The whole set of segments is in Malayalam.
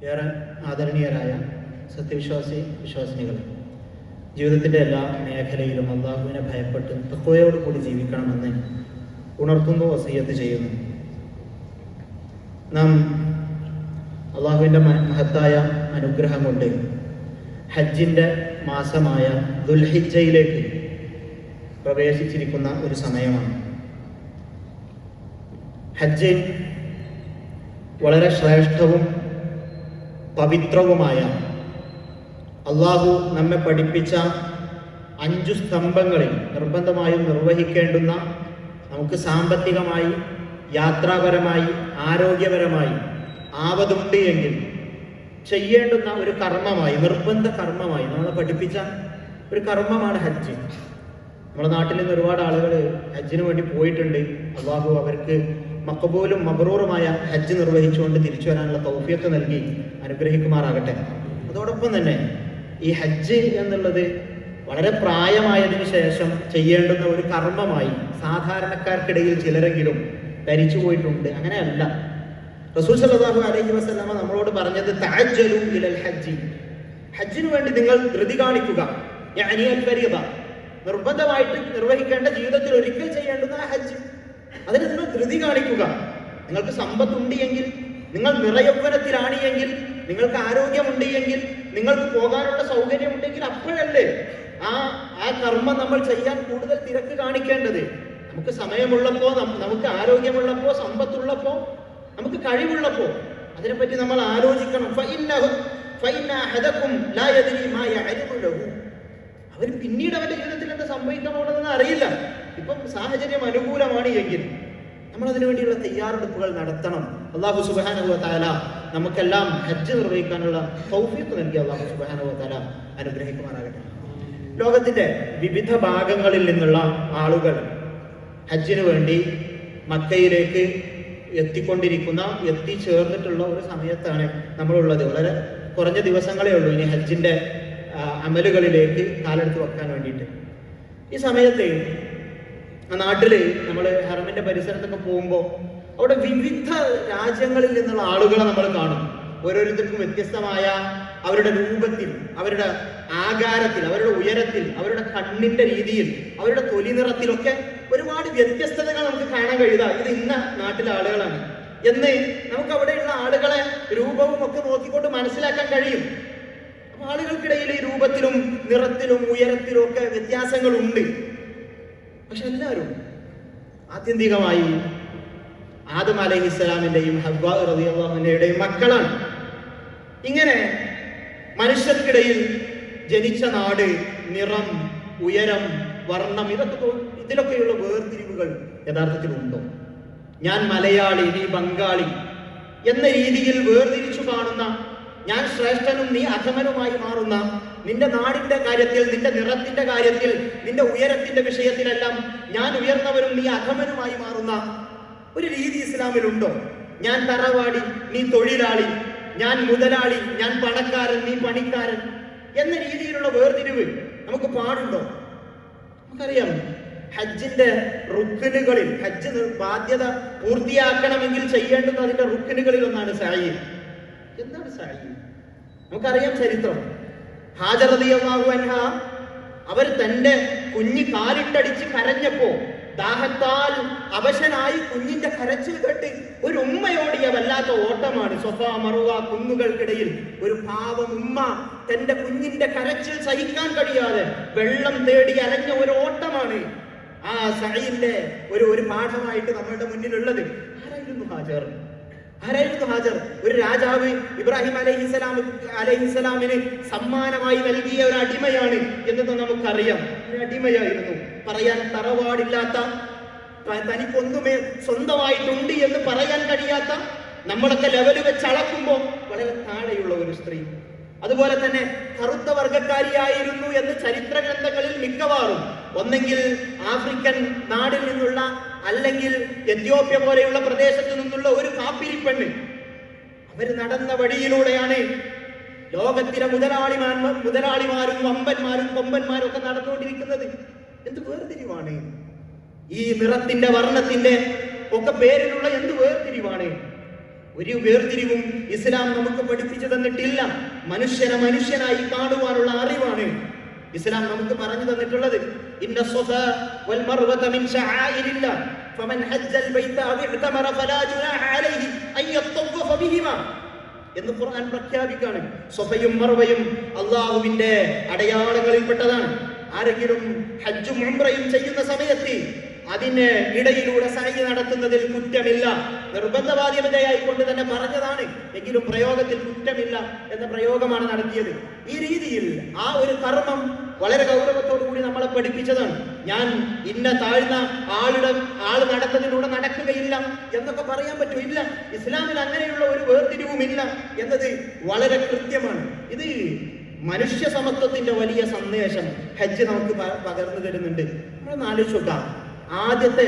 ഏറെ ആദരണീയരായ വിശ്വാസിനികൾ, ജീവിതത്തിൻ്റെ എല്ലാ മേഖലയിലും അള്ളാഹുവിനെ ഭയപ്പെട്ട് തഖ്വയോടുകൂടി ജീവിക്കണമെന്ന് ഉണർത്തുന്നു, വസിയ്യത്ത് ചെയ്യുന്നു. നാം അള്ളാഹുവിൻ്റെ മഹത്തായ അനുഗ്രഹം കൊണ്ട് ഹജ്ജിൻ്റെ മാസമായ ദുൽഹിജ്ജയിലേക്ക് പ്രവേശിച്ചിരിക്കുന്ന ഒരു സമയമാണ്. ഹജ്ജ് വളരെ ശ്രേഷ്ഠവും പവിത്രവുമായ അള്ളാഹു നമ്മെ പഠിപ്പിച്ച 5 സ്തംഭങ്ങളിൽ നിർബന്ധമായും നിർവഹിക്കേണ്ടുന്ന, നമുക്ക് സാമ്പത്തികമായി, യാത്രാപരമായി, ആരോഗ്യപരമായി ആവതുണ്ട് എങ്കിൽ ചെയ്യേണ്ടുന്ന ഒരു കർമ്മമായി, നിർബന്ധ കർമ്മമായി നമ്മളെ പഠിപ്പിച്ച ഒരു കർമ്മമാണ് ഹജ്ജ്. നമ്മുടെ നാട്ടിൽ നിന്ന് ഒരുപാട് ആളുകൾ ഹജ്ജിന് വേണ്ടി പോയിട്ടുണ്ട്. അള്ളാഹു അവർക്ക് മഖബൂലും മബ്റൂറുമായ ഹജ്ജ് നിർവഹിച്ചുകൊണ്ട് തിരിച്ചു വരാനുള്ള തൗഫീഖ് നൽകി അനുഗ്രഹിക്കുമാറാകട്ടെ. അതോടൊപ്പം തന്നെ ഈ ഹജ്ജ് എന്നുള്ളത് വളരെ പ്രായമായതിനു ശേഷം ചെയ്യേണ്ടുന്ന ഒരു കർമ്മമായി സാധാരണക്കാർക്കിടയിൽ ചിലരെങ്കിലും ധരിച്ചു പോയിട്ടുണ്ട്. അങ്ങനെയല്ല. റസൂൽ സല്ലല്ലാഹു അലൈഹി വസല്ലമ നമ്മളോട് പറഞ്ഞത് തഅജ്ജലു ഇലൽ ഹജ്ജി, ഹജ്ജിനു വേണ്ടി നിങ്ങൾ ധൃതി കാണിക്കുക. യഅനി അൽ ഫരീദ, നിർബന്ധമായിട്ട് നിർവഹിക്കേണ്ട, ജീവിതത്തിൽ ഒരിക്കൽ ചെയ്യേണ്ടുന്ന ഹജ്ജ്, അതിന് നിങ്ങൾ ധൃതി കാണിക്കുക. നിങ്ങൾക്ക് സമ്പത്തുണ്ട് എങ്കിൽ, നിങ്ങൾ നിറയൗവനത്തിലാണ് എങ്കിൽ, നിങ്ങൾക്ക് ആരോഗ്യമുണ്ട് എങ്കിൽ, നിങ്ങൾക്ക് പോകാനുള്ള സൗകര്യമുണ്ടെങ്കിൽ അപ്പോഴല്ലേ ആ കർമ്മം നമ്മൾ ചെയ്യാൻ കൂടുതൽ തിരക്ക് കാണിക്കേണ്ടത്. നമുക്ക് സമയമുള്ളപ്പോ, നമുക്ക് ആരോഗ്യമുള്ളപ്പോ, സമ്പത്തുള്ളപ്പോ, നമുക്ക് കഴിവുള്ളപ്പോ അതിനെപ്പറ്റി നമ്മൾ ആലോചിക്കണം. അവന് പിന്നീട് അവന്റെ ജീവിതത്തിൽ എന്താ സംഭവിക്കാൻ പോകുന്നതെന്ന് അറിയില്ല. ഇപ്പം സാഹചര്യം അനുകൂലമാണ് എങ്കിൽ നമ്മൾ അതിനു വേണ്ടിയുള്ള തയ്യാറെടുപ്പുകൾ നടത്തണം. അല്ലാഹു സുബ്ഹാനഹു വ തആല നമുക്കെല്ലാം ഹജ്ജ് നിർവഹിക്കാനുള്ള തൗഫീഖ് നൽകി അല്ലാഹു സുബ്ഹാനഹു വ തആല അനുഗ്രഹിക്കുമാറാകട്ടെ. ലോകത്തിന്റെ വിവിധ ഭാഗങ്ങളിൽ നിന്നുള്ള ആളുകൾ ഹജ്ജിന് വേണ്ടി മക്കയിലേക്ക് എത്തിച്ചേർന്നിട്ടുള്ള ഒരു സമയത്താണ് നമ്മളുള്ളത്. വളരെ കുറഞ്ഞ ദിവസങ്ങളേ ഉള്ളൂ ഇനി ഹജ്ജിന്റെ അമലുകളിലേക്ക് കാലെടുത്ത് വെക്കാൻ വേണ്ടിയിട്ട്. ഈ സമയത്ത് നാട്ടില് നമ്മൾ ഹറമിന്റെ പരിസരത്തൊക്കെ പോകുമ്പോൾ അവിടെ വിവിധ രാജ്യങ്ങളിൽ നിന്നുള്ള ആളുകളെ നമ്മൾ കാണും. ഓരോരുത്തർക്കും വ്യത്യസ്തമായ അവരുടെ രൂപത്തിൽ, അവരുടെ ആകാരത്തിൽ, അവരുടെ ഉയരത്തിൽ, അവരുടെ കണ്ണിന്റെ രീതിയിൽ, അവരുടെ തൊലി നിറത്തിലൊക്കെ ഒരുപാട് വ്യത്യസ്തതകൾ നമുക്ക് കാണാൻ കഴിയുക. ഇത് ഇന്ന നാട്ടിലെ ആളുകളാണ് എന്ന് നമുക്ക് അവിടെയുള്ള ആളുകളെ രൂപവും ഒക്കെ നോക്കിക്കൊണ്ട് മനസ്സിലാക്കാൻ കഴിയും. അപ്പൊ ആളുകൾക്കിടയിൽ ഈ രൂപത്തിലും നിറത്തിലും ഉയരത്തിലും ഒക്കെ വ്യത്യാസങ്ങളുണ്ട്. പക്ഷെ എല്ലാവരും ആത്യന്തികമായി ആദം അലൈഹിസ്സലാമിന്റെയും ഹവ്വ റളിയല്ലാഹു അൻഹയുടെയും മക്കളാണ്. ഇങ്ങനെ മനുഷ്യർക്കിടയിൽ ജനിച്ച നാട്, നിറം, ഉയരം, വർണ്ണം, ഇതിലൊക്കെയുള്ള വേർതിരിവുകൾ യഥാർത്ഥത്തിൽ ഉണ്ടോ? ഞാൻ മലയാളി, നീ ബംഗാളി എന്ന രീതിയിൽ വേർതിരിച്ചു കാണുന്ന, ഞാൻ ശ്രേഷ്ഠനും നീ അധമനുമായി മാറുന്ന, നിന്റെ നാടിന്റെ കാര്യത്തിൽ, നിന്റെ നിറത്തിന്റെ കാര്യത്തിൽ, നിന്റെ ഉയരത്തിന്റെ വിഷയത്തിലെല്ലാം ഞാൻ ഉയർന്നവരും നീ അധമനുമായി മാറുന്ന ഒരു രീതി ഇസ്ലാമിലുണ്ടോ? ഞാൻ തറവാടി, നീ തൊഴിലാളി, ഞാൻ മുതലാളി, ഞാൻ പണക്കാരൻ, നീ പണിക്കാരൻ എന്ന രീതിയിലുള്ള വേർതിരിവ് നമുക്ക് പാടുണ്ടോ? നമുക്കറിയാം, ഹജ്ജിന്റെ റുക്നുകളിൽ, ഹജ്ജ് ബാധ്യത പൂർത്തിയാക്കണമെങ്കിൽ ചെയ്യേണ്ടുന്ന അതിന്റെ റുക്നുകളിൽ ഒന്നാണ് സഅയ്. എന്താണ് സഅയ്? നമുക്കറിയാം ചരിത്രം. ഹാജർ റളിയല്ലാഹു അൻഹ അവർ തന്റെ കുഞ്ഞ് കാലിട്ടടിച്ച് കരഞ്ഞപ്പോ, ദാഹത്താൽ അവശനായി കുഞ്ഞിന്റെ കരച്ചിൽ കേട്ട് ഒരു ഉമ്മയോടിയ വല്ലാത്ത ഓട്ടമാണ്. സഫാ മറുവ കുന്നുകൾക്കിടയിൽ ഒരു പാവം ഉമ്മ തന്റെ കുഞ്ഞിന്റെ കരച്ചിൽ സഹിക്കാൻ കഴിയാതെ വെള്ളം തേടി അലഞ്ഞ ഒരു ഓട്ടമാണ് ആ സഅയിന്റെ ഒരു പാഠമായിട്ട് നമ്മളുടെ മുന്നിലുള്ളത്. ആരായിരുന്നു ഹാജർ? ഒരു രാജാവ് ഇബ്രാഹിം അലൈഹിസ്സലാമിന് സമ്മാനമായി നൽകിയ ഒരു അടിമയാണ് എന്നത് നമുക്കറിയാം. ഒരു അടിമയായിരുന്നു. പറയാൻ തറവാടില്ലാത്ത, തനിക്കൊന്നുമേ സ്വന്തമായിട്ടുണ്ട് എന്ന് പറയാൻ കഴിയാത്ത, നമ്മളൊക്കെ ലെവല് വെച്ച് അളക്കുമ്പോൾ വളരെ താഴെയുള്ള ഒരു സ്ത്രീ. അതുപോലെ തന്നെ കറുത്ത വർഗക്കാരിയായിരുന്നു എന്ന് ചരിത്ര ഗ്രന്ഥങ്ങളിൽ മിക്കവാറും ഒന്നെങ്കിൽ ആഫ്രിക്കൻ നാടിൽ നിന്നുള്ള, അല്ലെങ്കിൽ എത്യോപ്യ പോലെയുള്ള പ്രദേശത്ത് നിന്നുള്ള ഒരു കാപ്പിരിപ്പെണ്ണ്. അവർ നടന്ന വഴിയിലൂടെയാണ് ലോകത്തിലെ മുതലാളിമാരും വമ്പന്മാരും കൊമ്പന്മാരും ഒക്കെ നടന്നുകൊണ്ടിരിക്കുന്നത്. എന്ത് വേർതിരിവാണ്! ഈ നിറത്തിന്റെ, വർണ്ണത്തിന്റെ ഒക്കെ പേരിലുള്ള എന്ത് വേർതിരിവാണ്! ഒരു വേർതിരിവും ഇസ്ലാം നമുക്ക് പഠിപ്പിച്ചു തന്നിട്ടില്ല. മനുഷ്യനെ മനുഷ്യനായി കാണുവാനുള്ള അറിവാണ് ഇസ്ലാം നമുക്ക് പറഞ്ഞു തന്നിട്ടുള്ളത്. ഇന്ന സ്വഫാ വൽ മർവത മിൻ ശആഇരില്ലാഹ് ഫമൻ ഹജ്ജൽ ബൈത അവ ഇഅ്തമറ ഫലാ ജുനാഹ അലൈഹി അൻ യത്തവഫ ബിഹിമാ എന്ന് ഖുർആൻ പ്രഖ്യാപിക്കാണ്. സ്വഫയും മർവയും അല്ലാഹുവിന്റെ അടയാളങ്ങളിൽപ്പെട്ടതാണ്. ആരെങ്കിലും ഹജ്ജും ഉംറയും ചെയ്യുന്ന സമയത്ത് അതിന് ഇടയിലൂടെ സഅയ് നടത്തുന്നതിൽ കുറ്റമില്ല. നിർബന്ധബാധ്യതയായി കൊണ്ട് തന്നെ പറഞ്ഞതാണ്, എങ്കിലും പ്രയോഗത്തിൽ കുറ്റമില്ല എന്ന പ്രയോഗമാണ് നടത്തിയത്. ഈ രീതിയിൽ ആ ഒരു കർമ്മം വളരെ ഗൗരവത്തോടു കൂടി നമ്മളെ പഠിപ്പിച്ചതാണ്. ഞാൻ ഇന്ന താഴ്ന്ന ആള് നടത്തുന്നതിലൂടെ നടക്കുകയില്ല എന്നൊക്കെ പറയാൻ പറ്റില്ല. ഇസ്ലാമിൽ അങ്ങനെയുള്ള ഒരു വേർതിരിവുമില്ല എന്നത് വളരെ കൃത്യമാണ്. ഇത് മനുഷ്യ സമത്വത്തിന്റെ വലിയ സന്ദേശം ഹജ്ജ് നമുക്ക് പകർന്നു തരുന്നുണ്ട്. നമ്മളൊന്ന് ആലോചിച്ച് നോക്കാം. ആദ്യത്തെ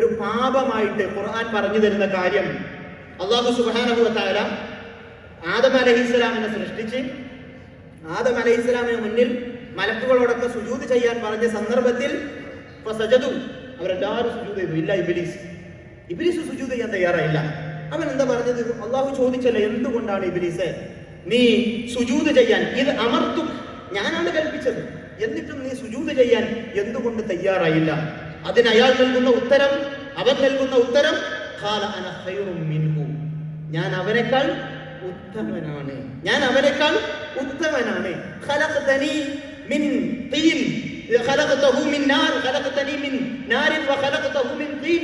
ഒരു പാപമായിട്ട് ഖുർആൻ പറഞ്ഞു തരുന്ന കാര്യം, അല്ലാഹു സുബ്ഹാനഹു വ തആല ആദം അലൈഹിസ്സലാമിനെ സൃഷ്ടിച്ച് ആദം അലൈഹിസ്സലാമിന് മുന്നിൽ മലക്കുകളോടൊക്കെ സുജൂദ് ചെയ്യാൻ പറഞ്ഞ സന്ദർഭത്തിൽ ഫസജദു, അവരെല്ലാവരും സുജൂദ് ചെയ്തു. ഇല്ല ഇബ്ലീസ് സുജൂദ് ചെയ്യാൻ തയ്യാറായില്ല. അവൻ എന്താ പറഞ്ഞത്? അല്ലാഹു ചോദിച്ചല്ലോ, എന്തുകൊണ്ടാണ് ഇബ്ലീസേ നീ സുജൂദ് ചെയ്യാൻ, ഇത് അമർത്തു, ഞാനാണ് കൽപ്പിച്ചത്, എന്നിട്ടും നീ സുജൂദ് ചെയ്യാൻ എന്തുകൊണ്ട് തയ്യാറായില്ല? അതിന് അയാൾ നൽകുന്ന ഉത്തരം, അവൻ നൽകുന്ന ഉത്തരം, ഖാല അന ഖൈറും മിൻഹു, ഞാൻ അവനേക്കാൾ ഉത്തമനാണ്, ഞാൻ അവനേക്കാൾ ഉത്തമനാണ്. ഖലഖതനി മിൻ തീൻ ഖലഖതഹു മിൻ നാർ ഖലഖതനി മിൻ നാരിൻ വഖലഖതഹു മിൻ തീൻ,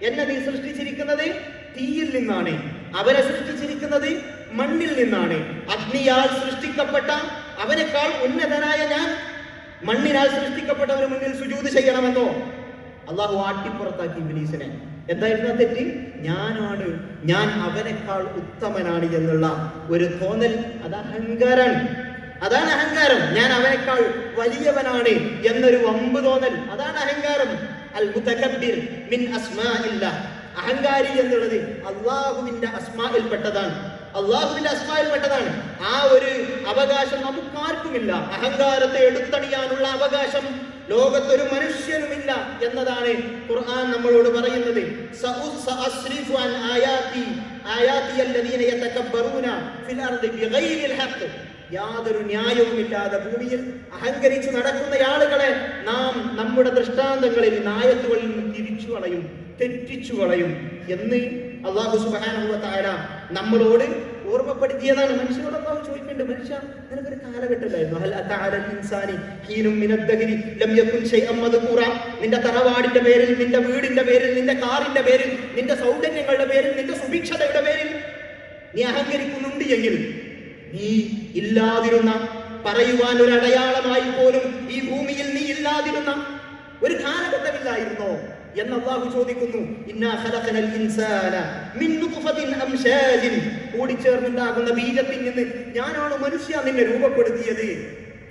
എന്നെ നീ സൃഷ്ടിച്ചിരിക്കുന്നത് തീയിൽ നിന്നാണ്, അവരെ സൃഷ്ടിച്ചിരിക്കുന്നത് മണ്ണിൽ നിന്നാണ്. അഗ്നിയാൽ സൃഷ്ടിക്കപ്പെട്ട അവനേക്കാൾ ഉന്നതനായ ഞാൻ മണ്ണിനാൽ സൃഷ്ടിക്കപ്പെട്ടവന് മുന്നിൽ സുജൂദ് ചെയ്യണമെന്നോ? അള്ളാഹു ആട്ടിപ്പുറത്താക്കി ഇബ്ലീസിനെ. എന്തായിരുന്നു ആ തെറ്റ്? ഞാൻ അവനേക്കാൾ ഉത്തമനാണ് എന്നുള്ള ഒരു തോന്നൽ, അത് അഹങ്കാരാണ്. അതാണ് അഹങ്കാരം. ഞാൻ അവനേക്കാൾ വലിയവനാണ് എന്നൊരു വമ്പ് തോന്നൽ, അതാണ് അഹങ്കാരം. അൽ മുതകബ്ബിർ മിൻ അസ്മാഇല്ലാഹ്, അഹങ്കാരി എന്നുള്ളത് അള്ളാഹുവിന്റെ അസ്മാഇൽപ്പെട്ടതാണ്, അള്ളാഹുവിന്റെ അസ്മായിൽപ്പെട്ടതാണ്. ആ ഒരു അവകാശം നമുക്കാർക്കുമില്ല. അഹങ്കാരത്തെ എടുത്തണിയാനുള്ള അവകാശം ലോകത്തൊരു മനുഷ്യനുമില്ല എന്നതാണ് ഖുർആൻ നമ്മളോട് പറയുന്നത്. യാതൊരു ന്യായവുമില്ലാതെ ഭൂമിയിൽ അഹങ്കരിച്ചു നടക്കുന്ന ആളുകളെ നാം നമ്മുടെ ദൃഷ്ടാന്തങ്ങളിൽ ആയത്തുകളിൽ നിന്ന് തിരിച്ചു കളയും, തെറ്റിച്ചു കളയും എന്ന് അല്ലാഹു സുബ്ഹാനഹു വ തആല നമ്മളോട് ഓർമ്മപ്പെടുത്തിയതാണ്. മനുഷ്യനോട് അല്ലാഹു ചോദിക്കുന്നുണ്ട്, മനുഷ്യ നിനക്കൊരു കാലഘട്ടമില്ലായിരുന്നു? ഹൽ അതാ അലൽ ഇൻസാനി ഹീനും മിനദ് ദഹരി ലം യകുൻ ശൈഅൻ മദ്കൂറ. നിന്റെ തറവാടിന്റെ പേരിൽ, നിന്റെ വീടിന്റെ പേരിൽ, നിന്റെ കാറിന്റെ പേരിൽ, നിന്റെ സൗകര്യങ്ങളുടെ പേരിൽ, നിന്റെ സുഭിക്ഷതയുടെ പേരിൽ നീ അഹങ്കരിക്കുന്നുണ്ട് എങ്കിൽ നീ ഇല്ലാതിരുന്ന, പറയുവാൻ ഒരു അടയാളമായി പോലും ഈ ഭൂമിയിൽ നീ ഇല്ലാതിരുന്ന ഒരു കാലഘട്ടമില്ലായിരുന്നോ എന്ന് അല്ലാഹു ചോദിക്കുന്നു. ഇന്നാ ഖലഖനൽ ഇൻസാന മിൻ നുത്ഫത്തിൻ അംശാജിൻ, കൂടിച്ചേർന്നുണ്ടാകുന്ന ബീജത്തിൽ നിന്ന് ഞാനാണ് മനുഷ്യ നിന്നെ രൂപപ്പെടുത്തിയത്.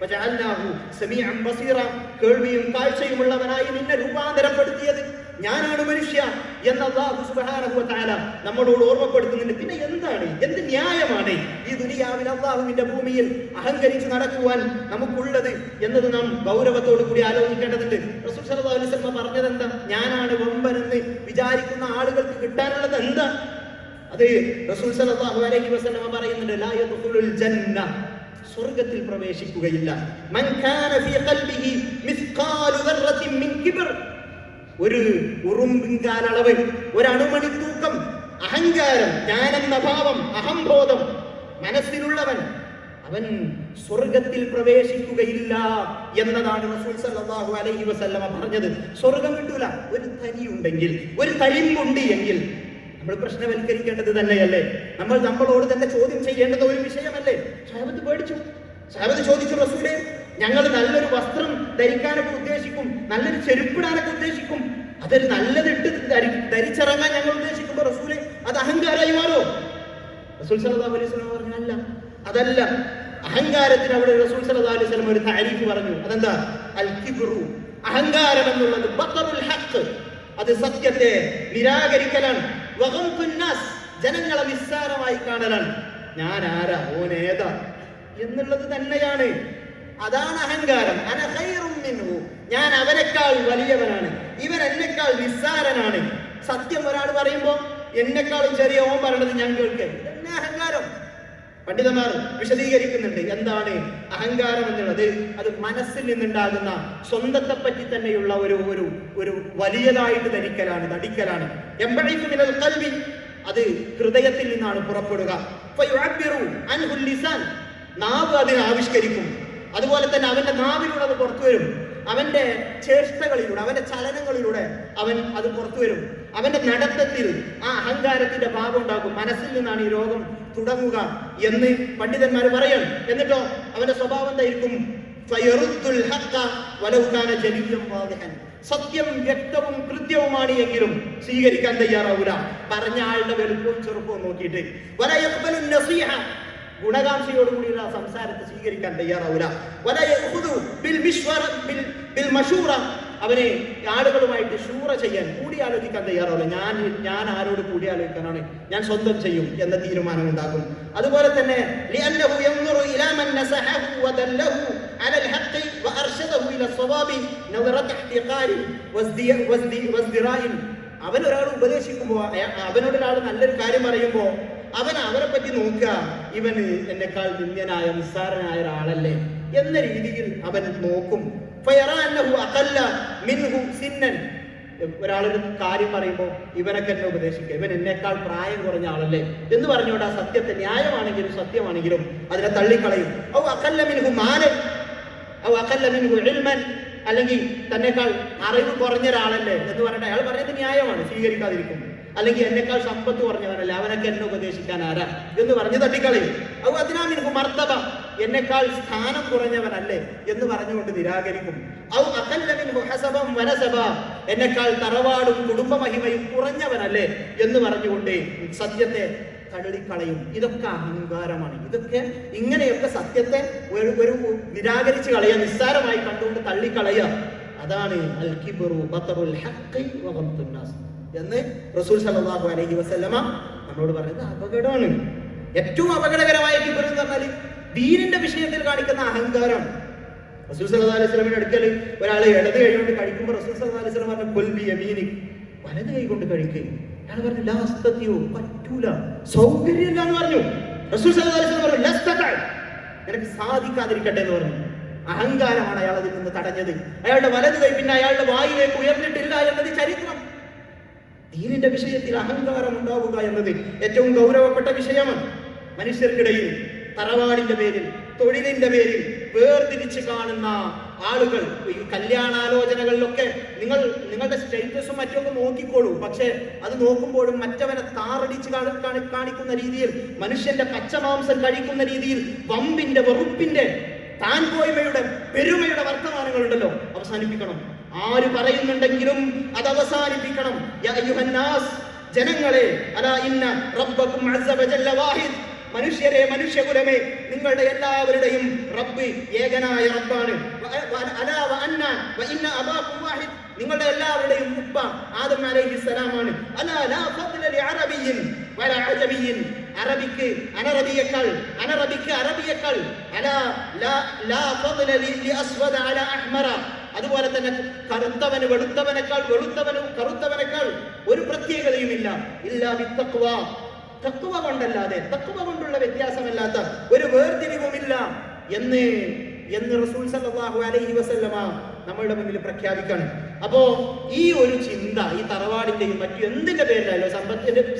ഫജഅൽനാഹു സമീഅൻ ബസീറ, കേൾവിയും കാഴ്ചയുമുള്ളവനായി നിന്നെ രൂപാന്തരപ്പെടുത്തിയത് ഞാനാണ് മനുഷ്യ എന്ന് അല്ലാഹു സുബ്ഹാനഹു വ തആല നമ്മളോട് ഓർമ്മപ്പെടുത്തുന്നുണ്ട്. പിന്നെ എന്ത് ന്യായമാണ് ഈ ദുനിയാവിൽ അല്ലാഹുവിന്റെ ഭൂമിയിൽ അഹങ്കരിച്ച് നടക്കുവാൻ നമുക്കുള്ളത് എന്നത് നാം ഗൗരവത്തോടു കൂടി ആലോചിക്കേണ്ടതുണ്ട്. റസൂൽ സല്ലല്ലാഹു അലൈഹി വസല്ലം പറഞ്ഞത് എന്താ? ഞാനാണ് വമ്പനെന്ന് വിചാരിക്കുന്ന ആളുകൾക്ക് കിട്ടാനുള്ളത് എന്താ? അത് റസൂൽ സല്ലല്ലാഹു അലൈഹി വസല്ലം പറയുന്നുണ്ട്, ലാ യദ്ഖുലുൽ ജന്ന, സ്വർഗ്ഗത്തിൽ പ്രവേശിക്കുകയില്ല. മൻ കാന ഫീ ഖൽബിഹി മിസ്ഖാലു ദർറത്തിൻ മിൻ കിബ്ർ, ഒരു ഉറുമ്പിൻകാലളവ്, ഒരു അണുമണി തൂക്കം അഹങ്കാരം, ഞാനെന്ന ഭാവം, അഹംബോധം മനസ്സിലുള്ളവൻ അവൻ സ്വർഗത്തിൽ പ്രവേശിക്കുകയില്ല എന്നതാണ് റസൂൽ സല്ലല്ലാഹു അലൈഹി വസല്ലമ പറഞ്ഞത്. സ്വർഗം കിട്ടൂല. ഒരു തരിയുണ്ടെങ്കിൽ, ഒരു തരിമ്പുണ്ട് എങ്കിൽ നമ്മൾ പ്രശ്നവൽക്കരിക്കേണ്ടത് തന്നെയല്ലേ? നമ്മളോട് തന്നെ ചോദ്യം ചെയ്യേണ്ടത് ഒരു വിഷയമല്ലേ? സഹാബത്ത് പേടിച്ചു. സഹാബത്ത് ചോദിച്ചു, റസൂലേ, ഞങ്ങൾ നല്ലൊരു വസ്ത്രം ധരിക്കാനൊക്കെ ഉദ്ദേശിക്കും, നല്ലൊരു ചെരുപ്പിടാനൊക്കെ ഉദ്ദേശിക്കും, അതൊരു നല്ലതിട്ട് ധരിച്ചിറങ്ങാൻ ഞങ്ങൾ ഉദ്ദേശിക്കുമ്പോ റസൂലേ അത് അഹങ്കാരമായി മാറോ? റസൂൽ സല്ലല്ലാഹു അലൈഹി വസല്ലം പറഞ്ഞു, അല്ല, അതല്ല. അഹങ്കാരത്തിന് അവിടെ റസൂൽ സല്ലല്ലാഹു അലൈഹി വസല്ലം ഒരു താരീഫ് പറഞ്ഞു. അതെന്താ? അൽ കിബ്റു, അഹങ്കാരം എന്നുള്ളത് ബത്തറുൽ ഹഖ്, അത് സത്യത്തെ നിരാകരിക്കലാണ്. വഗംതുൻ നാസ്, ജനങ്ങളെ നിസ്സാരമായി കാണലാണ്. ഞാൻ ആരാ, ഓനേതാ എന്നുള്ളത് തന്നെയാണ്. അതാണ് അഹങ്കാരം. അന ഖൈറും മിൻഹു, ഞാൻ അവനേക്കാൾ വലിയവനാണ്, ഇവൻ എന്നെക്കാൾ നിസ്സാരനാണ്. സത്യം ഒരാൾ പറയുമ്പോ എന്നെക്കാളും ചെറിയ ഓൻ പറയണത് ഞാൻ കേൾക്കേ. ഇതന്നെ അഹങ്കാരം. പണ്ഡിതന്മാർ വിശദീകരിക്കുന്നുണ്ട് എന്താണ് അഹങ്കാരം എന്നുള്ളത്. അത് മനസ്സിൽ നിന്നുണ്ടാകുന്ന സ്വന്തത്തെ പറ്റി തന്നെയുള്ള ഒരു ഒരു ഒരു വലിയതായിട്ട് ധരിക്കലാണ്, നടിക്കലാണ്. എംബഇസു മിനൽ ഖൽബി, അത് ഹൃദയത്തിൽ നിന്നാണ് പുറപ്പെടുക. ഫയുഅബ്ബിറു അൻഹുൽ ലിസാൻ, നാവ് അതിനെ ആവിഷ്കരിക്കും. അതുപോലെ തന്നെ അവന്റെ നാവിലൂടെ അത് പുറത്തു വരും. അവന്റെ ചേഷ്ടകളിലൂടെ, അവന്റെ ചലനങ്ങളിലൂടെ അവൻ അത് പുറത്തു വരും. അവന്റെ നടത്തത്തിൽ ആ അഹങ്കാരത്തിന്റെ ഭാവം ഉണ്ടാകും. മനസ്സിൽ നിന്നാണ് ഈ രോഗം തുടങ്ങുക എന്ന് പണ്ഡിതന്മാർ പറയാണ്. എന്നിട്ടോ അവന്റെ സ്വഭാവം എന്തായിരിക്കും? ഫയറുദ്ദുൽ ഹഖ്ഖ വലൗ കാന ജലിയ്യൻ വാദിഹൻ, സത്യം വ്യക്തവും കൃത്യവുമാണ് എങ്കിലും സ്വീകരിക്കാൻ തയ്യാറാവൂല. പറഞ്ഞ ആളുടെ വലുപ്പവും ചെറുപ്പവും നോക്കിയിട്ട്. വല യഖ്ബലുൻ നസീഹ, ഗുണകാംക്ഷയോടുകൂടിയുള്ള സംസാരത്തെ സ്വീകരിക്കാൻ തയ്യാറാവൂല. വല യഖുദു ബിൽ മിശ്വറ ബിൽ മശൂറ, അവനെ ആളുകളുമായിട്ട് ഷൂറ ചെയ്യാൻ, കൂടിയാലോചിക്കാൻ തയ്യാറാവില്ല. ഞാൻ ആരോട് കൂടിയാലോചിക്കാനാണ്, ഞാൻ സ്വന്തം ചെയ്യും എന്ന തീരുമാനം ഉണ്ടാകും. അതുപോലെ തന്നെ ലിഅന്നഹു യൻദുറു ഇലാ മൻ നസഹഹു വദല്ലഹു അലൽ ഹഖ് വഅർശദഹു ഇല സ്വവാബി നദറത ഇഹ്തിഖാരി വസ്ദിറാഇൻ, അവൻ ഒരാൾ ഉപദേശിക്കുമ്പോൾ, അവനോട് ഒരാൾ നല്ലൊരു കാര്യം പറയുമ്പോൾ അവരെ പറ്റി നോക്കുക, ഇവന് എന്നെക്കാൾ നിന്ദ്യനായ നിസ്സാരനായ ഒരാളല്ലേ എന്ന രീതിയിൽ അവൻ നോക്കും. ഒരാളൊരു കാര്യം പറയുമ്പോൾ ഇവനൊക്കെ എന്നെ ഉപദേശിക്കുക, ഇവൻ എന്നെക്കാൾ പ്രായം കുറഞ്ഞ ആളല്ലേ എന്ന് പറഞ്ഞുകൊണ്ട് ആ സത്യത്തെ, ന്യായമാണെങ്കിലും സത്യമാണെങ്കിലും അതിനെ തള്ളിക്കളയും. അല്ലെങ്കിൽ തന്നെക്കാൾ അറിവ് കുറഞ്ഞ ഒരാളല്ലേ എന്ന് പറഞ്ഞിട്ട് അയാൾ പറഞ്ഞത് ന്യായമാണ്, സ്വീകരിക്കാതിരിക്കും. അല്ലെങ്കിൽ എന്നെക്കാൾ സമ്പത്ത് കുറഞ്ഞവനല്ലേ, അവനൊക്കെ എന്നെ ഉപദേശിക്കാൻ ആരാ എന്ന് പറഞ്ഞ് തട്ടിക്കളയും. അതിനാമിനു മർത്തബ, എന്നെക്കാൾ സ്ഥാനം കുറഞ്ഞവനല്ലേ എന്ന് പറഞ്ഞുകൊണ്ട് നിരാകരിക്കും. എന്നെക്കാൾ തറവാടും കുടുംബ മഹിമയും കുറഞ്ഞവനല്ലേ എന്ന് പറഞ്ഞുകൊണ്ട് സത്യത്തെ തള്ളിക്കളയും. ഇതൊക്കെ അഹങ്കാരമാണ്. ഇതൊക്കെ ഇങ്ങനെയൊക്കെ സത്യത്തെ ഒരു നിരാകരിച്ച് കളയുക, നിസ്സാരമായി കണ്ടുകൊണ്ട് തള്ളിക്കളയുക. അതാണ് അൽ കിബ്റു ബത്റുൽ ഹഖ് വ ഗംതുൻ നാസ് എന്ന് റസൂൽ സല്ലല്ലാഹു അലൈഹി വസല്ലമ നമ്മളോട് പറയുന്നത് അപകടമാണ്. ഏറ്റവും അപകടകരമായ കിബ്ർ എന്ന് പറഞ്ഞാൽ ദീനിന്റെ വിഷയത്തിൽ കാണിക്കുന്ന അഹങ്കാരം. റസൂൽ സല്ലല്ലാഹു അലൈഹി വസല്ലമയുടെ അടുക്കൽ ഒരാൾ ഇടത് കൈ കൊണ്ട് കഴിക്കുമ്പോൾ റസൂൽ സല്ലല്ലാഹു അലൈഹി വസല്ലം പറഞ്ഞു കുൽ ബി യമീനിക്, വലത് കൈ കൊണ്ട് കഴിക്കുക. അയാൾ പറഞ്ഞു ലാ അസ്തതിഉ, പറ്റൂല, സൗകര്യമില്ല എന്ന് പറഞ്ഞു. റസൂൽ സല്ലല്ലാഹു അലൈഹി വസല്ലം പറഞ്ഞു ലസ്തതഅ, നിനക്ക് സാധിക്കാതിരിക്കട്ടെ എന്ന് പറഞ്ഞു. അഹങ്കാരമാണ് അയാൾ അതിൽ നിന്ന് തടഞ്ഞത്. അയാളുടെ വലത് കൈ പിന്നെ അയാളുടെ വായിലേക്ക് ഉയർന്നിട്ടില്ല എന്നത് ചരിത്രം. ദീനിന്റെ വിഷയത്തിൽ അഹങ്കാരം ഉണ്ടാവുക എന്നത് ഏറ്റവും ഗൗരവപ്പെട്ട വിഷയമാണ്. മനുഷ്യർക്കിടയിൽ തറവാടിന്റെ പേരിൽ, തൊഴിലിന്റെ പേരിൽ വേർതിരിച്ച് കാണുന്ന ആളുകൾ ഈ കല്യാണാലോചനകളിലൊക്കെ നിങ്ങളുടെ സ്റ്റേറ്റസും മറ്റൊക്കെ നോക്കിക്കോളൂ. പക്ഷെ അത് നോക്കുമ്പോഴും മറ്റവനെ താറടിച്ച് കാണിക്കുന്ന രീതിയിൽ, മനുഷ്യന്റെ പച്ചമാംസം കഴിക്കുന്ന രീതിയിൽ, വമ്പിന്റെ, വെറുപ്പിന്റെ, താൻ പോയ്മയുടെ, പെരുമയുടെ വർത്തമാനങ്ങളുണ്ടല്ലോ, അവസാനിപ്പിക്കണം. ആര് പറയുന്നുണ്ടെങ്കിലും അത് അവസാനിപ്പിക്കണം. യാ അയ്യുഹന്നാസ്, ജനങ്ങളെ, അലാ ഇന്ന റബ്ബകും അസ്സ വജല്ല വാഹിദ്, മനുഷ്യരെ, മനുഷ്യകുലമേ, നിങ്ങളുടെ എല്ലാവരുടെയും റബ്ബ് ഏകനായ റബ്ബാണ്. അലാ വ അന്ന വ ഇന്ന അബാകും വാഹിദ്, നിങ്ങളുടെ എല്ലാവരുടെയും ഉപ്പ ആദം അലൈഹിസ്സലാമാണ്. അലാ ലാ ഫദ്ല ലി അറബിയ്യിൻ വലാ അജമിയ്യിൻ, അറബിക്ക് അനറബിയേക്കാൾ, അനറബിക്ക് അറബിയേക്കാൾ, അലാ ലാ ഫദ്ല ലി അസ്വദ അലാ അഹ്മറ, അതുപോലെ തന്നെ കറുത്തവന് വെളുത്തവനേക്കാൾ, വെളുത്തവന് കറുത്തവനേക്കാൾ ഒരു പ്രത്യേകതയുമില്ല. ഇല്ലാ ബിത്തഖ്വ, തഖ്വ കൊണ്ടല്ലാതെ, തഖ്വ കൊണ്ടുള്ള വ്യത്യാസമല്ലാത്ത ഒരു വേർതിരിവുമില്ല എന്ന് റസൂൽ സല്ലല്ലാഹു അലൈഹി വസല്ലമ നമ്മളുടെ മുന്നിൽ പ്രഖ്യാപിക്കാണ്. അപ്പോ ഈ ഒരു ചിന്ത ഈ തറവാടിന്റെയും മറ്റു എന്തിന്റെ പേരിലായാലും,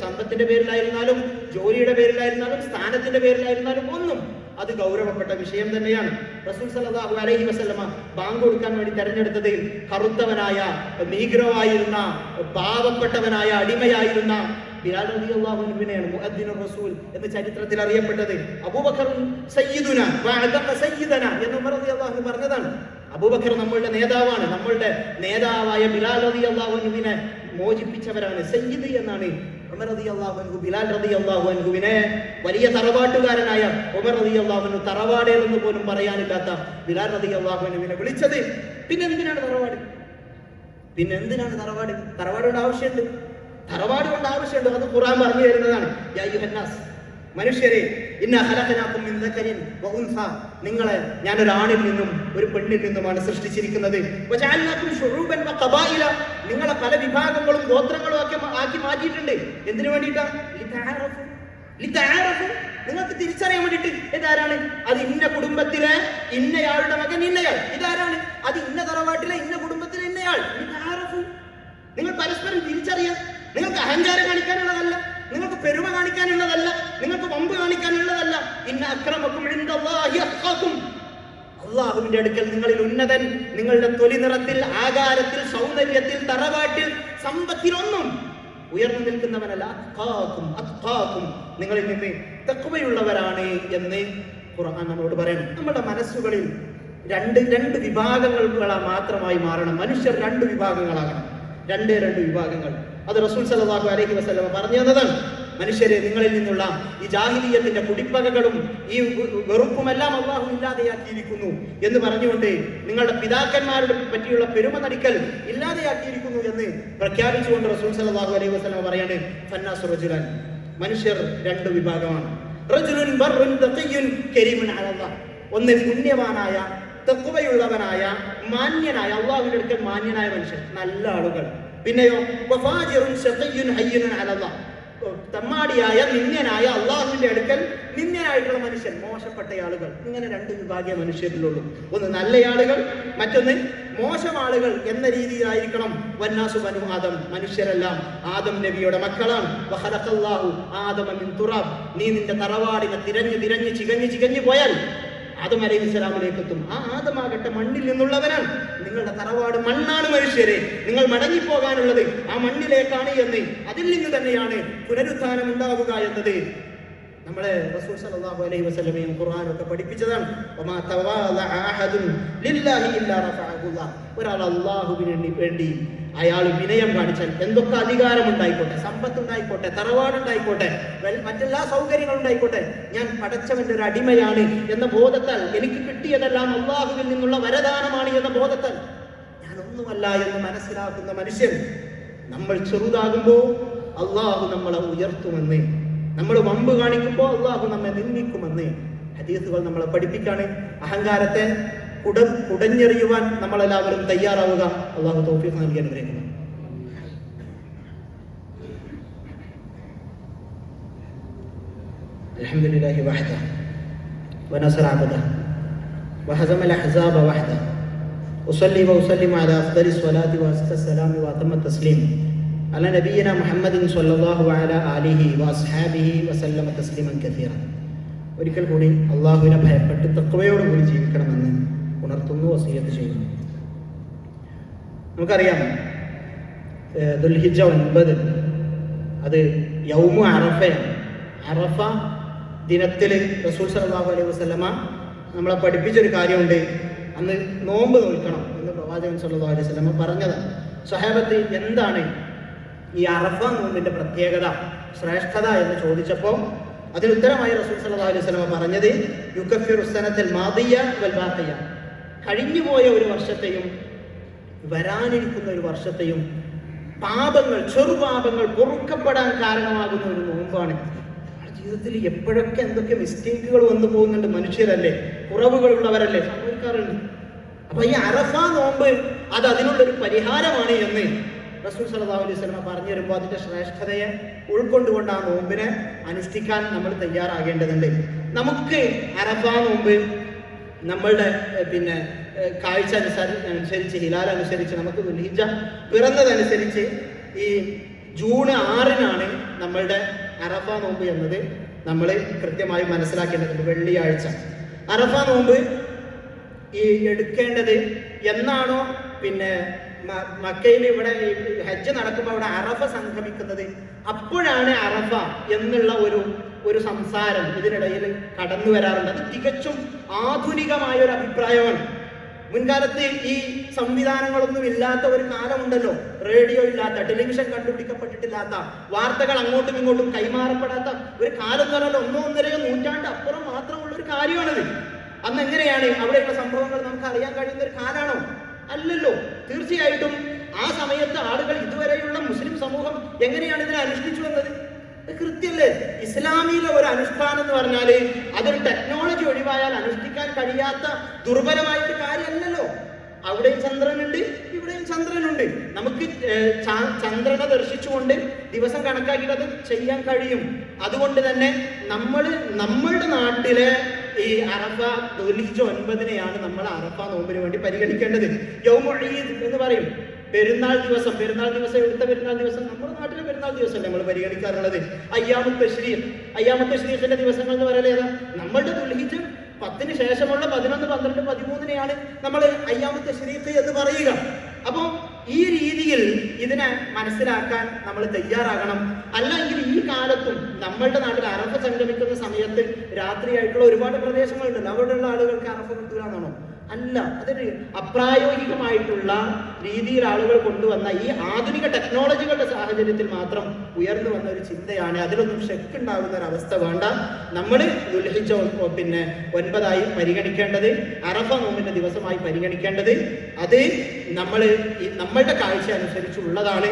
സമ്പത്തിന്റെ പേരിലായിരുന്നാലും, ജോലിയുടെ പേരിലായിരുന്നാലും, സ്ഥാനത്തിന്റെ പേരിലായിരുന്നാലും ഒന്നും, അത് ഗൗരവപ്പെട്ട വിഷയം തന്നെയാണ്. റസൂൽ സല്ലല്ലാഹു അലൈഹി വസല്ലമ ബാങ്ക് കൊടുക്കാൻ വേണ്ടി തെരഞ്ഞെടുത്തത് കറുത്തവനായ, നീഗ്രോ ആയിരുന്ന, പാവപ്പെട്ടവനായ, അടിമയായിരുന്ന ബിലാൽ റളിയല്ലാഹു അൻഹുവിനെയാണ് മുഅദ്ദിനുർ റസൂൽ എന്ന ചരിത്രത്തിൽ അറിയപ്പെട്ടത്. അബൂബക്കർ സയ്യിദുന വഅദഖ സയ്യിദന എന്ന് ഉമർ റളിയല്ലാഹു അൻഹു പറഞ്ഞതാണ്. അബൂബക്കർ നമ്മളുടെ നേതാവാണ്. നമ്മളുടെ നേതാവായ ബിലാൽ റളിയല്ലാഹു അൻഹുവിനെ മോചിപ്പിച്ചവരാണ്. സയ്യിദ് എന്നാണ് ഉമർ റളിയല്ലാഹു അൻഹു ബിലാൽ റളിയല്ലാഹു അൻഹുവിനെ, വലിയ തറവാട്ടുകാരനായ ഉമർ റളിയല്ലാഹു അൻഹു, തറവാടേലെന്ന് പോലും പറയാനില്ലാത്ത ബിലാൽ റളിയല്ലാഹു അൻഹുവിനെ വിളിച്ചത്. പിന്നെന്തിനാണ് തറവാട്? തറവാട് കൊണ്ട് ആവശ്യമുണ്ട്. അത് ഖുർആൻ പറഞ്ഞു തരുന്നതാണ്. യാ അയ്യുഹന്നാസ്, മനുഷ്യരെ, ഇന്നാ ഖലഖനാകും മിൻ ദക്കരിൻ വ ഉൻസ, നിങ്ങളെ ഞാൻ ഒരു ആണിൽ നിന്നും ഒരു പെണ്ണിൽ നിന്നുമാണ് സൃഷ്ടിച്ചിരിക്കുന്നത്. വജഅൽനാകും ശുഊബൻ വ ഖബായില, നിങ്ങളെ പല വിഭാഗങ്ങളും ഗോത്രങ്ങളും ഒക്കെ ആക്കി മാറ്റിയിട്ടുണ്ട്. എന്തിനു വേണ്ടിയിട്ടാ? ലിതഅറഫു, നിങ്ങൾക്ക് തിരിച്ചറിയാൻ വേണ്ടിയിട്ട്. ഇതാരാണ്? അത് ഇന്ന കുടുംബത്തിലെ ഇന്നയാളുടെ മകൻ ഇന്നയാൾ. ഇതാരാണ്? അത് ഇന്ന തറവാട്ടിലെ ഇന്ന കുടുംബത്തിലെ ഇന്നയാൾ. ലിതഅറഫു, നിങ്ങൾ പരസ്പരം തിരിച്ചറിയാൻ. നിങ്ങൾക്ക് അഹങ്കാരം കാണിക്കാനുള്ളതല്ല, നിങ്ങൾക്ക് പെരുമ കാണിക്കാനുള്ളതല്ല, നിങ്ങൾക്ക് വമ്പ് കാണിക്കാനുള്ളതല്ല. ഇന്ന അക്രമക്കും ഇൻദല്ലാഹി അത്ഖാകും, അല്ലാഹുവിന്റെ അടുക്കൽ നിങ്ങളിൽ ഉന്നതൻ നിങ്ങളുടെ തൊലി നിറത്തിൽ, ആകാരത്തിൽ, സൗന്ദര്യത്തിൽ, തറവാട്ടിൽ, സമ്പത്തിലൊന്നും ഉയർന്നു നിൽക്കുന്നവനല്ല. അത്ഖാകും, നിങ്ങളിൽ നിന്ന് തഖ്വയുള്ളവരാണ് എന്ന് ഖുർആൻ നമ്മളോട് പറയണം. നമ്മുടെ മനസ്സുകളിൽ രണ്ട് വിഭാഗങ്ങളാ മാത്രമായി മാറണം. മനുഷ്യർ രണ്ട് വിഭാഗങ്ങളാകണം. രണ്ട് വിഭാഗങ്ങൾ. അത് റസൂൽ സല്ലല്ലാഹു അലൈഹി വസല്ലം പറഞ്ഞു തന്നതാണ്. മനുഷ്യരെ, നിങ്ങളിൽ നിന്നുള്ള ഈ ജാഹിലിയ്യത്തിന്റെ കുടിപ്പകകളും ഈ വെറുപ്പുമെല്ലാം അല്ലാഹു ഇല്ലാതെയാക്കിയിരിക്കുന്നു എന്ന് പറഞ്ഞുകൊണ്ട് നിങ്ങളുടെ പിതാക്കന്മാരുടെ പറ്റിയുള്ള പെരുമ നടിക്കൽ ഇല്ലാതെയാക്കിയിരിക്കുന്നു എന്ന് പ്രഖ്യാപിച്ചുകൊണ്ട് റസൂൽ സല്ലല്ലാഹു അലൈഹി വസല്ലം പറയാണ്, ഫന്നാസു റജുലൻ, മനുഷ്യർ രണ്ട് വിഭാഗമാണ്. റജുലുൻ ബർറുൻ തഖിയ്യുൻ കരീമുൻ അലല്ലാഹ്, ഒന്ന് പുണ്യവാനായ, തഖ്വയുള്ളവനായ, മാന്യനായ, അല്ലാഹുവിന്റെ അടുക്കൽ മാന്യനായ മനുഷ്യൻ, നല്ല ആളുകൾ. പിന്നെയോ വഫാജിറുൻ ശഖിയ്യുൻ ഹയ്യുൻ അലല്ലാഹ്, തമ്മാടിയായ, നിന്ദ്യനായ, അള്ളാഹുവിന്റെ അടുക്കൽ നിന്ദ്യനായിട്ടുള്ള മനുഷ്യൻ, മോശപ്പെട്ട ആളുകൾ. ഇങ്ങനെ രണ്ട് വിഭാഗീയ മനുഷ്യരിലുള്ളൂ. ഒന്ന് നല്ല ആളുകൾ, മറ്റൊന്ന് മോശം ആളുകൾ എന്ന രീതിയിലായിരിക്കണം. വന്നാസു ബനു ആദം, മനുഷ്യരെല്ലാം ആദം നബിയുടെ മക്കളാണ്. വഖലഖല്ലാഹു ആദമ മിൻ തുറാബ്, നീ നിന്റെ തറവാടിനെ തിരഞ്ഞ് ചികഞ്ഞു പോയാൽ ആദം അലൈഹിസ്സലാമിലേക്ക് എത്തും. ആ ആദമാകട്ടെ മണ്ണിൽ നിന്നുള്ളവനാണ്. നിങ്ങളുടെ തറവാട് മണ്ണാണ് മനുഷ്യരെ. നിങ്ങൾ മടങ്ങിപ്പോകാനുള്ളത് ആ മണ്ണിലേക്കാണ് എന്ന്, അതിൽ നിന്ന് തന്നെയാണ് പുനരുത്ഥാനം ഉണ്ടാവുക എന്നത് നമ്മളെ റസൂൽ സല്ലല്ലാഹു അലൈഹി വസല്ലമയും ഖുർആനൊക്കെ പഠിപ്പിച്ചതാണ്. വമാ തവാലഅ അഹദുൻ ലില്ലാഹി ഇല്ലാ റഫഅഹുല്ലാഹ്, ഒരാൾ അല്ലാഹുവിന് വേണ്ടി അയാൾ വിനയം കാണിച്ചാൽ, എന്തൊക്കെ അധികാരമുണ്ടായിക്കോട്ടെ, സമ്പത്തുണ്ടായിക്കോട്ടെ, തറവാടുണ്ടായിക്കോട്ടെ, മറ്റെല്ലാ സൗകര്യങ്ങളും ഉണ്ടായിക്കോട്ടെ, ഞാൻ പടച്ചവന്റെ ഒരു അടിമയാണ് എന്ന ബോധത്താൽ, എനിക്ക് കിട്ടിയതെല്ലാം അല്ലാഹുവിൽ നിന്നുള്ള വരദാനമാണ് എന്ന ബോധത്താൽ ഞാനൊന്നുമല്ല എന്ന് മനസ്സിലാക്കുന്ന മനുഷ്യൻ, നമ്മൾ ചെറുതാകുമ്പോൾ അല്ലാഹു നമ്മളെ ഉയർത്തുമെന്ന്, നമ്മൾ വമ്പ് കാണിക്കുമ്പോൾ അല്ലാഹു നമ്മെ നിന്ദിക്കുമെന്ന് ഹദീസുകൾ നമ്മളെ പഠിപ്പിക്കാണ്. അഹങ്കാരത്തെ കുടഞ്ഞെറിയുവാൻ നമ്മളെല്ലാവരും തയ്യാറാവുക. അല്ലാഹു തൗഫീഖ് നൽകി അനുഗ്രഹിക്കുന്നു. അൽഹംദുലില്ലാഹി വഹദഹു വനസറ അബ്ദഹു വഹസമൽ അഹ്സാബ വഹദഹു ഉസല്ലി വഉസല്ലിമു അലാ അഫ്ദലിസ് സ്വലാത്തി വസ്സലാമി വഅതമ്മ തസ്ലീം അലാ നബിയിന മുഹമ്മദിൻ സ്വല്ലല്ലാഹു അലാ ആലിഹി വഅസ്ഹാബിഹി വസല്ലമ തസ്ലീമൻ കസീറ. ഒരിക്കൽ കൂടി അല്ലാഹുവിനെ ഭയപ്പെട്ട് തഖ്വയോടുകൂടി ജീവിക്കണമെന്ന് ഉണർത്തുന്നു, വസിയത്ത് ചെയ്യുന്നു. നമുക്കറിയാം, ദുൽഹിജ്ജ 9 അത് യൗമു അറഫയാണ്. അറഫ ദിനത്തിൽ റസൂൽ സല്ലല്ലാഹു അലൈഹി വസല്ലമ നമ്മളെ പഠിപ്പിച്ചൊരു കാര്യമുണ്ട്. അന്ന് നോമ്പ് നോൽക്കണം എന്ന് പ്രവാചകൻ സല്ലല്ലാഹു അലൈഹി വസല്ലമ പറഞ്ഞതാണ്. സ്വഹാബത്ത്, എന്താണ് ഈ അറഫ നോമ്പിന്റെ പ്രത്യേകത, ശ്രേഷ്ഠത എന്ന് ചോദിച്ചപ്പോൾ അതിനുത്തരമായി റസൂൽ സല്ലല്ലാഹു അലൈഹി വസല്ലമ പറഞ്ഞത്, യുകഫിറു സനത്തൽ മാദിയ വൽ ബാഖിയ, കഴിഞ്ഞുപോയ ഒരു വർഷത്തെയും വരാനിരിക്കുന്ന ഒരു വർഷത്തെയും പാപങ്ങൾ, ചെറുപാപങ്ങൾ പൊറുക്കപ്പെടാൻ കാരണമാകുന്ന ഒരു നോമ്പാണ്. ജീവിതത്തിൽ എപ്പോഴൊക്കെ എന്തൊക്കെ മിസ്റ്റേക്കുകൾ വന്നു പോകുന്നുണ്ട്. മനുഷ്യരല്ലേ, കുറവുകളുള്ളവരല്ലേ, സംഭവിക്കാറുണ്ട്. അപ്പൊ ഈ അറഫ നോമ്പ് അത് അതിനുള്ളൊരു പരിഹാരമാണ് എന്ന് റസൂൽ സല്ലല്ലാഹു അലൈഹി വസല്ലം പറഞ്ഞു വരുമ്പോൾ അതിന്റെ ശ്രേഷ്ഠതയെ ഉൾക്കൊണ്ടുകൊണ്ട് ആ നോമ്പിനെ അനുഷ്ഠിക്കാൻ നമ്മൾ തയ്യാറാകേണ്ടതുണ്ട്. നമുക്ക് അറഫ നോമ്പ് നമ്മളുടെ കാഴ്ച അനുസരിച്ച്, ഹിലാൽ അനുസരിച്ച്, നമുക്ക് ദുൽഹിജ്ജ പിറന്നതനുസരിച്ച് ഈ ജൂൺ 6-നാണ് നമ്മളുടെ അറഫ നോമ്പ് എന്നത് നമ്മൾ കൃത്യമായി മനസ്സിലാക്കേണ്ടതുണ്ട്. വെള്ളിയാഴ്ച അറഫ നോമ്പ് ഈ എടുക്കേണ്ടത് എന്നാണോ, മക്കയിൽ ഇവിടെ ഹജ്ജ് നടക്കുമ്പോൾ അവിടെ അറഫ സംഗമിക്കുന്നത്, അപ്പോഴാണ് അറഫ എന്നുള്ള ഒരു സംസാരം ഇതിനിടയിൽ കടന്നു വരാറുണ്ട്. അത് തികച്ചും ആധുനികമായ ഒരു അഭിപ്രായമാണ്. മുൻകാലത്ത് ഈ സംവിധാനങ്ങളൊന്നും ഇല്ലാത്ത ഒരു കാലമുണ്ടല്ലോ, റേഡിയോ ഇല്ലാത്ത, ടെലിവിഷൻ കണ്ടുപിടിക്കപ്പെട്ടിട്ടില്ലാത്ത, വാർത്തകൾ അങ്ങോട്ടും ഇങ്ങോട്ടും കൈമാറപ്പെടാത്ത ഒരു കാലം എന്ന് പറഞ്ഞാൽ 1-1.5 നൂറ്റാണ്ട് അപ്പുറം മാത്രമുള്ള ഒരു കാര്യമാണത്. അന്ന് എങ്ങനെയാണ് അവിടെയുള്ള സംഭവങ്ങൾ നമുക്ക് അറിയാൻ കഴിയുന്ന ഒരു കാലാണോ? അല്ലല്ലോ. തീർച്ചയായിട്ടും ആ സമയത്ത് ആളുകൾ, ഇതുവരെയുള്ള മുസ്ലിം സമൂഹം എങ്ങനെയാണ് ഇതിനെ അനുഷ്ഠിച്ചു വന്നത്? കൃത്യല്ലേ? ഇസ്ലാമിലെ ഒരു അനുഷ്ഠാനം എന്ന് പറഞ്ഞാൽ അതൊരു ടെക്നോളജി ഒഴിവായാൽ അനുഷ്ഠിക്കാൻ കഴിയാത്ത ദുർബലമായിട്ട് കാര്യമല്ലല്ലോ. അവിടെയും ചന്ദ്രനുണ്ട്, ഇവിടെയും ചന്ദ്രനുണ്ട്. നമുക്ക് ചന്ദ്രനെ ദർശിച്ചുകൊണ്ട് ദിവസം കണക്കാക്കിയിട്ട് അത് ചെയ്യാൻ കഴിയും. അതുകൊണ്ട് തന്നെ നമ്മളുടെ നാട്ടിലെ ഈ അറഫ ദുൽഹിജ്ജ 9-നെയാണ് നമ്മൾ അറഫ നോമ്പിന് വേണ്ടി പരിഗണിക്കേണ്ടത്. യൗമുൽ ഈദ് എന്ന് പറയും, പെരുന്നാൾ ദിവസം എടുത്ത പെരുന്നാൾ ദിവസം നമ്മുടെ നാട്ടിലെ പെരുന്നാൾ ദിവസം നമ്മൾ പരിഗണിക്കാറുള്ളത്. അയ്യാമുൽ തശ്രീഖിന്റെ ദിവസങ്ങൾ എന്ന് പറയുന്നത് ഏതാ? നമ്മളുടെ ദുൽഹിജ്ജ 10-ന് ശേഷമുള്ള 11, 12, 13-നെയാണ് നമ്മൾ അയ്യാമുൽ തശ്രീഖ് എന്ന് പറയുക. അപ്പോൾ ഈ രീതിയിൽ ഇതിനെ മനസ്സിലാക്കാൻ നമ്മൾ തയ്യാറാകണം. അല്ലെങ്കിൽ ഈ കാലത്തും നമ്മളുടെ നാട്ടിൽ അറഫ സംഗമിക്കുന്ന സമയത്ത് രാത്രിയായിട്ടുള്ള ഒരുപാട് പ്രദേശങ്ങളുണ്ടല്ലോ, അവിടെയുള്ള ആളുകൾക്ക് അറഫ കിട്ടുക എന്നാണോ? അല്ല, അതൊരു അപ്രായോഗികമായിട്ടുള്ള രീതിയിൽ ആളുകൾ കൊണ്ടുവന്ന ഈ ആധുനിക ടെക്നോളജികളുടെ സാഹചര്യത്തിൽ മാത്രം ഉയർന്നു വന്ന ഒരു ചിന്തയാണ്. അതിലൊന്നും ഷെക്ക് ഉണ്ടാകുന്ന ഒരു അവസ്ഥ വേണ്ട. നമ്മൾ ദുൽഹിജ്ജ 9 പരിഗണിക്കേണ്ടത്, അറഫ നോമ്പിന്റെ ദിവസമായി പരിഗണിക്കേണ്ടത്, അത് നമ്മളുടെ കാഴ്ച അനുസരിച്ചുള്ളതാണ്.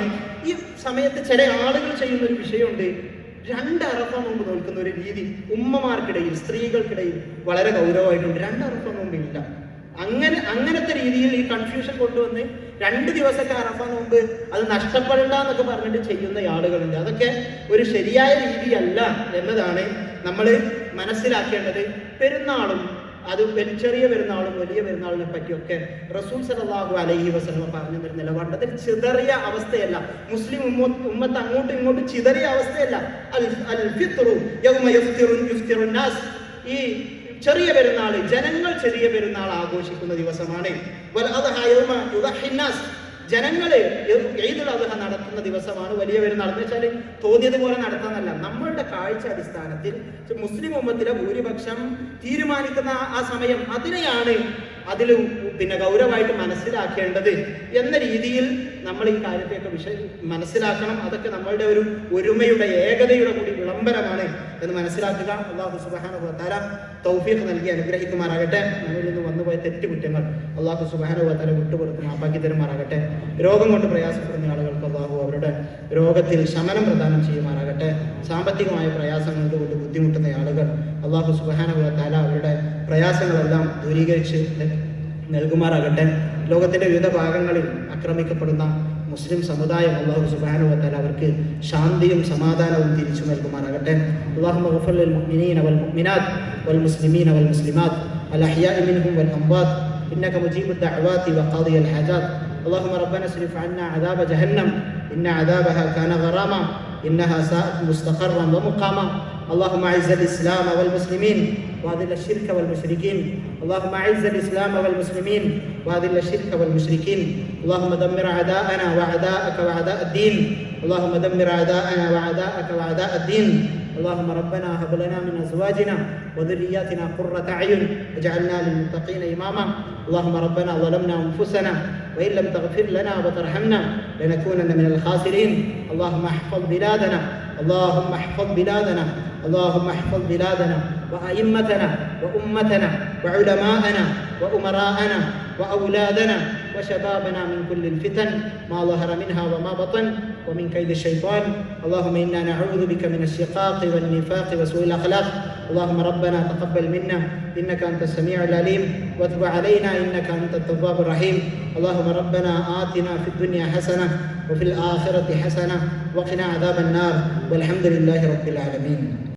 ഈ സമയത്ത് ചില ആളുകൾ ചെയ്യുന്ന ഒരു വിഷയമുണ്ട്. 2 അറഫ നോമ്പ് നോക്കുന്ന ഒരു രീതി ഉമ്മമാർക്കിടയിൽ, സ്ത്രീകൾക്കിടയിൽ വളരെ ഗൗരവമായിട്ടുണ്ട്. 2 അറഫ നോമ്പില്ല. അങ്ങനത്തെ രീതിയിൽ ഈ കൺഫ്യൂഷൻ കൊണ്ടുവന്ന് 2 ദിവസത്തെ അറഫ നോമ്പ് അത് നഷ്ടപ്പെടണ്ട എന്നൊക്കെ പറഞ്ഞിട്ട് ചെയ്യുന്ന ആളുകളുണ്ട്. അതൊക്കെ ഒരു ശരിയായ രീതിയല്ല എന്നതാണ് നമ്മൾ മനസ്സിലാക്കേണ്ടത്. പെരുന്നാളും അത് ചെറിയ പെരുന്നാളും വലിയ പെരുന്നാളിനെ പറ്റിയൊക്കെ റസൂൽ സല്ലല്ലാഹു അലൈഹി വസല്ലം പറഞ്ഞു തരുന്ന നിലപാട് അതിൽ ചിതറിയ അവസ്ഥയല്ല. മുസ്ലിം ഉമ്മത്ത് അങ്ങോട്ടും ഇങ്ങോട്ടും ചിതറിയ അവസ്ഥയല്ല. അൽ ഫിത്റു യൗമ യുഫ്തിറുൻ നാസ്, ഈ ചെറിയ പെരുന്നാൾ, ജനങ്ങൾ ചെറിയ പെരുന്നാൾ ആഘോഷിക്കുന്ന ദിവസമാണ്. വൽ അദ്ഹ യൗമ യുദഹിൻ നാസ്, ജനങ്ങള് ഈദുൽ അദ്ഹ നടത്തുന്ന ദിവസമാണ് വലിയ പെരുന്നാൾ. എന്ന് വെച്ചാൽ തോന്നിയതുപോലെ നടത്താന്നല്ല, നമ്മളുടെ കാഴ്ച അടിസ്ഥാനത്തിൽ മുസ്ലിം ഉമ്മത്തിലെ ഭൂരിപക്ഷം തീരുമാനിക്കുന്ന ആ സമയം, അതിനെയാണ് അതിൽ ഗൗരവമായിട്ട് മനസ്സിലാക്കേണ്ടത് എന്ന രീതിയിൽ നമ്മൾ ഈ കാര്യത്തെയൊക്കെ മനസ്സിലാക്കണം. അതൊക്കെ നമ്മളുടെ ഒരു ഒരുമയുടെ, ഏകതയുടെ കൂടി വിളംബരമാണ് എന്ന് മനസ്സിലാക്കുക. അല്ലാഹു സുബ്ഹാനഹു വ തആല തൗഫീഖ് നൽകി അനുഗ്രഹിക്കുമാറാകട്ടെ. നമ്മളിൽ നിന്ന് വന്നുപോയ തെറ്റുകുറ്റങ്ങൾ അല്ലാഹു സുബ്ഹാനഹു വ തആല വിട്ടുപുറത്ത് മാപ്പാക്കി തരുമാറാകട്ടെ. രോഗം കൊണ്ട് പ്രയാസപ്പെടുന്ന ആളുകൾക്ക് അല്ലാഹു അവരുടെ രോഗത്തിൽ ശമനം പ്രദാനം ചെയ്യുമാറാകട്ടെ. സാമ്പത്തികമായ പ്രയാസങ്ങൾ കൊണ്ട് ബുദ്ധിമുട്ടുന്ന ആളുകൾ അല്ലാഹു സുബ്ഹാനഹു വ തആല അവരുടെ പ്രയാസങ്ങളെല്ലാം ദൂരീകരിച്ച് നൽകുമാറാകട്ടെ. ലോകത്തിന്റെ വിവിധ ഭാഗങ്ങളിൽ ആക്രമിക്കപ്പെടുന്ന മുസ്ലിം സമുദായം അല്ലാഹു സുബ്ഹാനഹു വ തആല അവർക്ക് ശാന്തിയും സമാധാനവും തിരിച്ചു നൽകുമാറാകട്ടെ. അല്ലാഹുമ്മ ഗഫിർ ലിൽ മുഅ്മിനീന വൽ മുഅ്മിനാത്ത് വൽ മുസ്ലിമീന വൽ മുസ്ലിമാത്ത് അൽ അഹ്യാഇ മിൻഹും വൽ അംവാത്ത് ഇന്നക മുജീബുദ് ദഅവാതി വഖാദിയൽ ഹാജാത്ത്. اللهم ربنا اصرف عنا عذاب جهنم إن عذابها كان غراما إنها ساءت مستقرا ومقاما. اللهم أعز الإسلام والمسلمين وأذل الشرك والمشركين. اللهم أعز الإسلام والمسلمين وأذل الشرك والمشركين. اللهم دمر أعداءنا وأعداءك وأعداء الدين. اللهم دمر أعداءنا وأعداءك وأعداء الدين. اللهم ربنا هب لنا من أزواجنا وذرياتنا قرة أعين واجعلنا للمتقين إماما. اللهم ربنا ظلمنا أنفسنا وإن لم تغفر لنا وترحمنا لنكونن من الخاسرين. اللهم احفظ بلادنا، اللهم احفظ بلادنا، اللهم احفظ بلادنا وأئمتنا وأمتنا وعلماءنا وأمراءنا وأولادنا وشبابنا من كل الفتن ما ظهر منها وما بطن ومن كيد الشيطان. اللهم إنا نعوذ بك من الشقاق والنفاق وسوء الأخلاق. اللهم ربنا تقبل منا إنك أنت السميع العليم وتب علينا إنك أنت التواب الرحيم. اللهم ربنا آتنا في الدنيا حسنة وفي الآخرة حسنة وقنا عذاب النار والحمد لله رب العالمين.